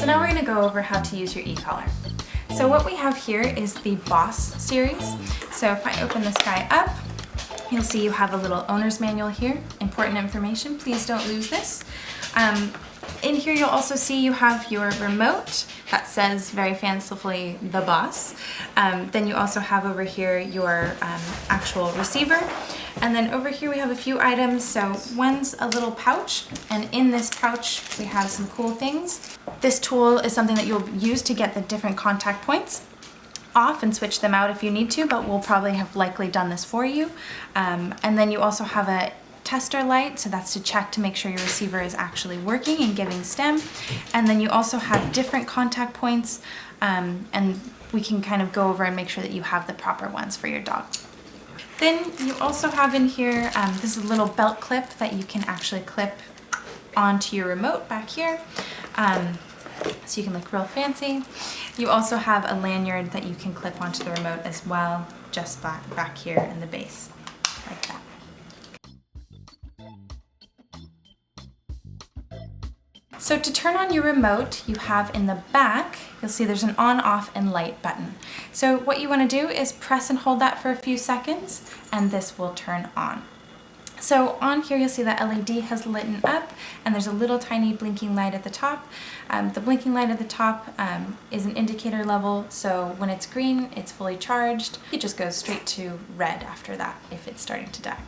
So now we're going to go over how to use your e-collar. So what we have here is the Boss series. So if I open this guy up, you'll see you have a little owner's manual here. Important information, please don't lose this. In here you'll also see you have your remote that says very fancifully the Boss. Then you also have over here your actual receiver. And then over here we have a few items. So one's a little pouch, and in this pouch we have some cool things. This tool is something that you'll use to get the different contact points off and switch them out if you need to, but we'll probably have likely done this for you. And then you also have a tester light, so that's to check to make sure your receiver is actually working and giving stem. And then you also have different contact points, and we can kind of go over and make sure that you have the proper ones for your dog. Then you also have in here, this is a little belt clip that you can actually clip onto your remote back here. So you can look real fancy. You also have a lanyard that you can clip onto the remote as well, just back here in the base, like that. So to turn on your remote, you have in the back, you'll see there's an on, off, and light button. So what you want to do is press and hold that for a few seconds, and this will turn on. So on here you'll see that LED has lit up, and there's a little tiny blinking light at the top. The blinking light at the top is an indicator level, so when it's green, it's fully charged. It just goes straight to red after that if it's starting to die.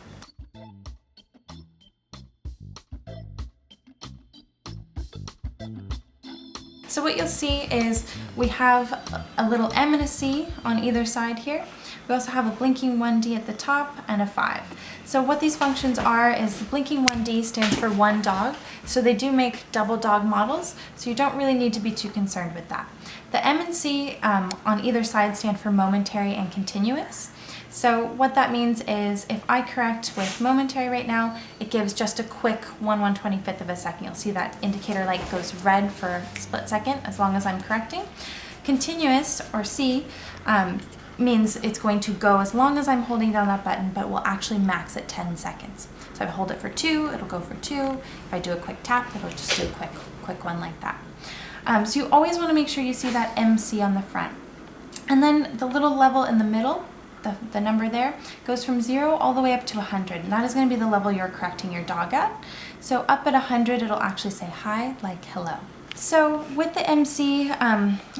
So what you'll see is we have a little M and a C on either side here. We also have a blinking 1D at the top and a 5. So what these functions are is the blinking 1D stands for one dog. So they do make double dog models, so you don't really need to be too concerned with that. The M and C on either side stand for momentary and continuous. So what that means is if I correct with momentary right now, it gives just a quick 1/125th of a second. You'll see that indicator light goes red for a split second as long as I'm correcting. Continuous, or C, means it's going to go as long as I'm holding down that button, but will actually max at 10 seconds. So if I hold it for 2, it'll go for 2. If I do a quick tap, it'll just do a quick one like that. So you always want to make sure you see that MC on the front. And then the little level in the middle, the number there, goes from 0 all the way up to 100, and that is going to be the level you're correcting your dog at. So up at 100, it'll actually say hi, like hello. So with the MC,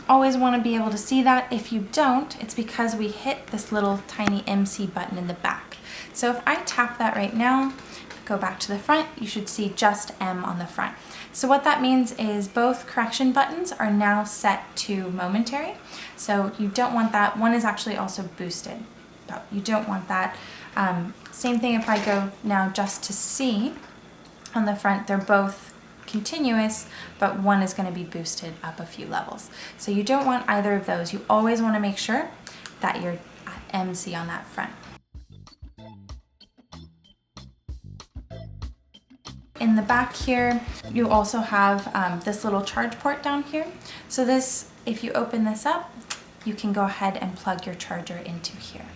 always want to be able to see that. If you don't, it's because we hit this little tiny MC button in the back. So if I tap that right now, go back to the front, you should see just M on the front. So what that means is both correction buttons are now set to momentary. So you don't want that. One is actually also boosted, but you don't want that. Same thing if I go now just to C on the front, they're both continuous, but one is going to be boosted up a few levels. So you don't want either of those. You always want to make sure that you're at MC on that front. In the back here, you also have this little charge port down here. So this, if you open this up, you can go ahead and plug your charger into here.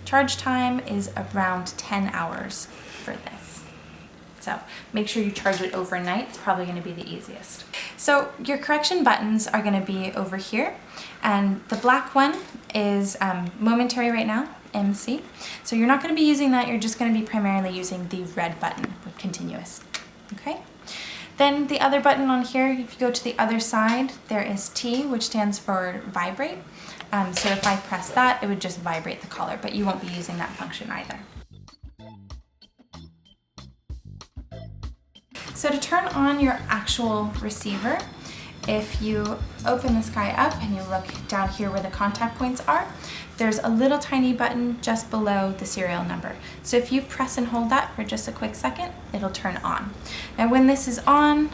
Charge time is around 10 hours for this. So make sure you charge it overnight. It's probably going to be the easiest. So your correction buttons are going to be over here, and the black one is momentary right now, MC. So you're not going to be using that. You're just going to be primarily using the red button with continuous. Okay. Then the other button on here, if you go to the other side, there is T, which stands for vibrate. So if I press that, it would just vibrate the collar, but you won't be using that function either. So to turn on your actual receiver, if you open this guy up and you look down here where the contact points are, there's a little tiny button just below the serial number. So if you press and hold that for just a quick second, it'll turn on. Now when this is on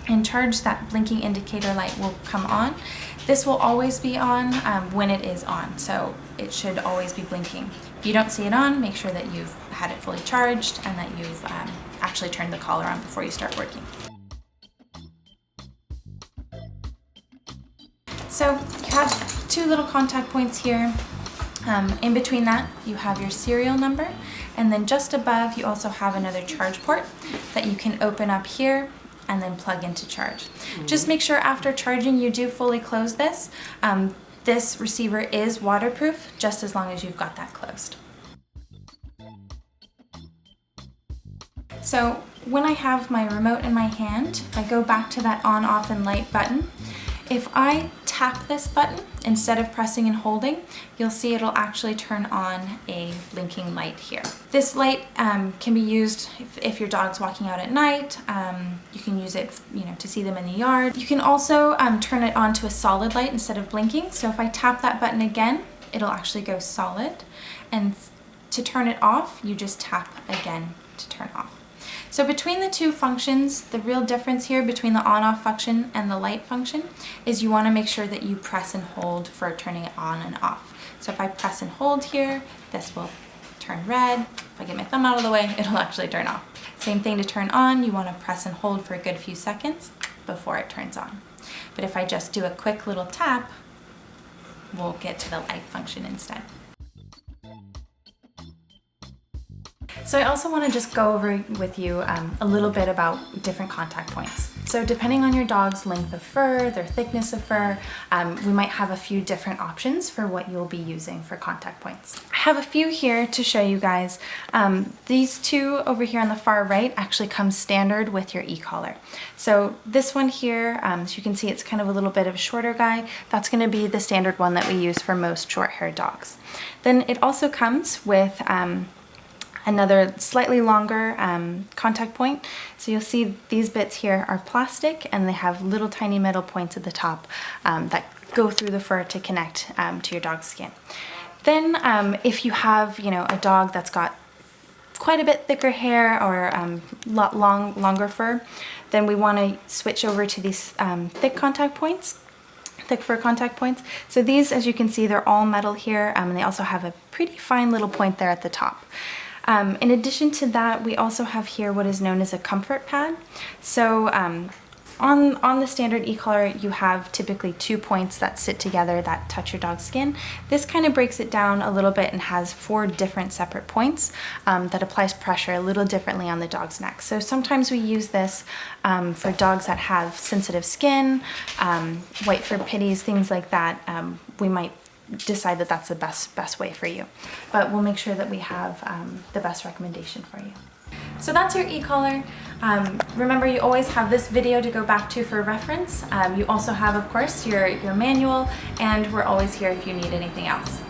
and charged, that blinking indicator light will come on. This will always be on when it is on, so it should always be blinking. If you don't see it on, make sure that you've had it fully charged and that you've actually turned the collar on before you start working. So you have two little contact points here. In between that, you have your serial number, and then just above you also have another charge port that you can open up here and then plug into charge. Just make sure after charging you do fully close this. This receiver is waterproof, just as long as you've got that closed. So when I have my remote in my hand, I go back to that on, off, and light button. If I tap this button instead of pressing and holding, you'll see it'll actually turn on a blinking light here. This light can be used if your dog's walking out at night. You can use it, to see them in the yard. You can also turn it on to a solid light instead of blinking. So if I tap that button again, it'll actually go solid. And to turn it off, you just tap again to turn off. So between the two functions, the real difference here between the on-off function and the light function is you want to make sure that you press and hold for turning it on and off. So if I press and hold here, this will turn red. If I get my thumb out of the way, it'll actually turn off. Same thing to turn on, you want to press and hold for a good few seconds before it turns on. But if I just do a quick little tap, we'll get to the light function instead. So I also want to just go over with you a little bit about different contact points. So depending on your dog's length of fur, their thickness of fur, we might have a few different options for what you'll be using for contact points. I have a few here to show you guys. These two over here on the far right actually come standard with your e-collar. So this one here, as you can see, it's kind of a little bit of a shorter guy. That's going to be the standard one that we use for most short-haired dogs. Then it also comes with another slightly longer contact point. So you'll see these bits here are plastic and they have little tiny metal points at the top that go through the fur to connect to your dog's skin. Then if you have, a dog that's got quite a bit thicker hair or longer fur, then we want to switch over to these thick fur contact points. So these, as you can see, they're all metal here, and they also have a pretty fine little point there at the top. In addition to that, we also have here what is known as a comfort pad. So on the standard e-collar, you have typically 2 points that sit together that touch your dog's skin. This kind of breaks it down a little bit and has 4 different separate points that applies pressure a little differently on the dog's neck. So sometimes we use this for dogs that have sensitive skin, white fur pitties, things like that. We might decide that that's the best way for you, but we'll make sure that we have the best recommendation for you. So that's your e-collar. Remember, you always have this video to go back to for reference. You also have, of course, your manual, and we're always here if you need anything else.